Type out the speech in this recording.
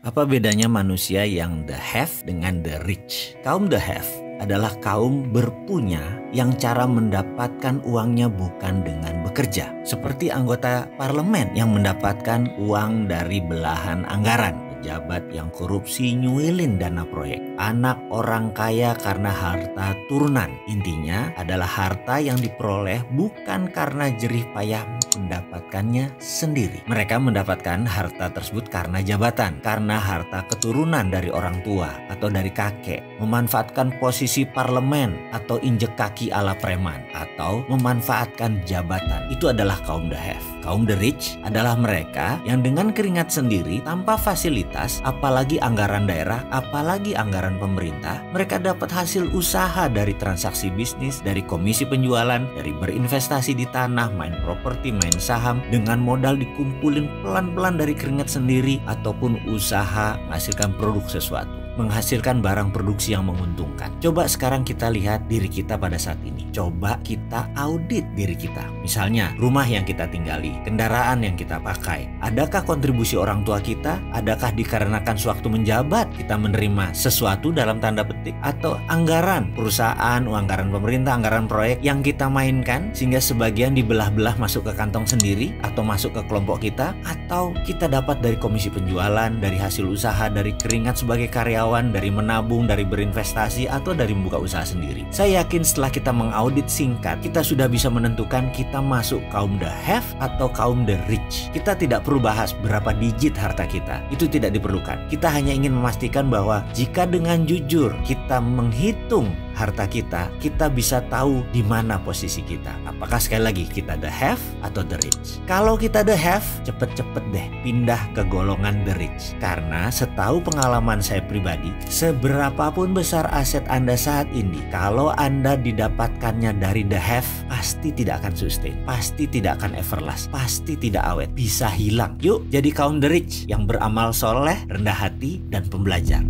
Apa bedanya manusia yang the have dengan the rich? Kaum the have adalah kaum berpunya yang cara mendapatkan uangnya bukan dengan bekerja. Seperti anggota parlemen yang mendapatkan uang dari belahan anggaran. Pejabat yang korupsi nyuilin dana proyek. Anak orang kaya karena harta turunan. Intinya adalah harta yang diperoleh bukan karena jerih payah mendapatkannya sendiri. Mereka mendapatkan harta tersebut karena jabatan, karena harta keturunan dari orang tua atau dari kakek, memanfaatkan posisi parlemen atau injek kaki ala preman, atau memanfaatkan jabatan. Itu adalah kaum the have. Kaum the rich adalah mereka yang dengan keringat sendiri tanpa fasilitas, apalagi anggaran daerah, apalagi anggaran pemerintah, mereka dapat hasil usaha dari transaksi bisnis, dari komisi penjualan, dari berinvestasi di tanah, main properti, main saham, dengan modal dikumpulin pelan-pelan dari keringat sendiri, ataupun usaha menghasilkan produk sesuatu, menghasilkan barang produksi yang menguntungkan. Coba sekarang kita lihat diri kita pada saat ini. Coba kita audit diri kita. Misalnya, rumah yang kita tinggali, kendaraan yang kita pakai. Adakah kontribusi orang tua kita? Adakah dikarenakan sewaktu menjabat kita menerima sesuatu dalam tanda petik? Atau anggaran perusahaan, anggaran pemerintah, anggaran proyek yang kita mainkan sehingga sebagian dibelah-belah masuk ke kantong sendiri atau masuk ke kelompok kita? Atau kita dapat dari komisi penjualan, dari hasil usaha, dari keringat sebagai karyawan, dari menabung, dari berinvestasi, atau dari membuka usaha sendiri. Saya yakin setelah kita mengaudit singkat, kita sudah bisa menentukan kita masuk kaum the have atau kaum the rich. Kita tidak perlu bahas berapa digit harta kita. Itu tidak diperlukan. Kita hanya ingin memastikan bahwa jika dengan jujur kita menghitung harta kita, kita bisa tahu di mana posisi kita. Apakah sekali lagi kita the have atau the rich? Kalau kita the have, cepet-cepet deh pindah ke golongan the rich. Karena setahu pengalaman saya pribadi, seberapapun besar aset Anda saat ini, kalau Anda didapatkannya dari the have, pasti tidak akan sustain, pasti tidak akan everlast, pasti tidak awet, bisa hilang. Yuk jadi kaum the rich yang beramal soleh, rendah hati, dan pembelajar.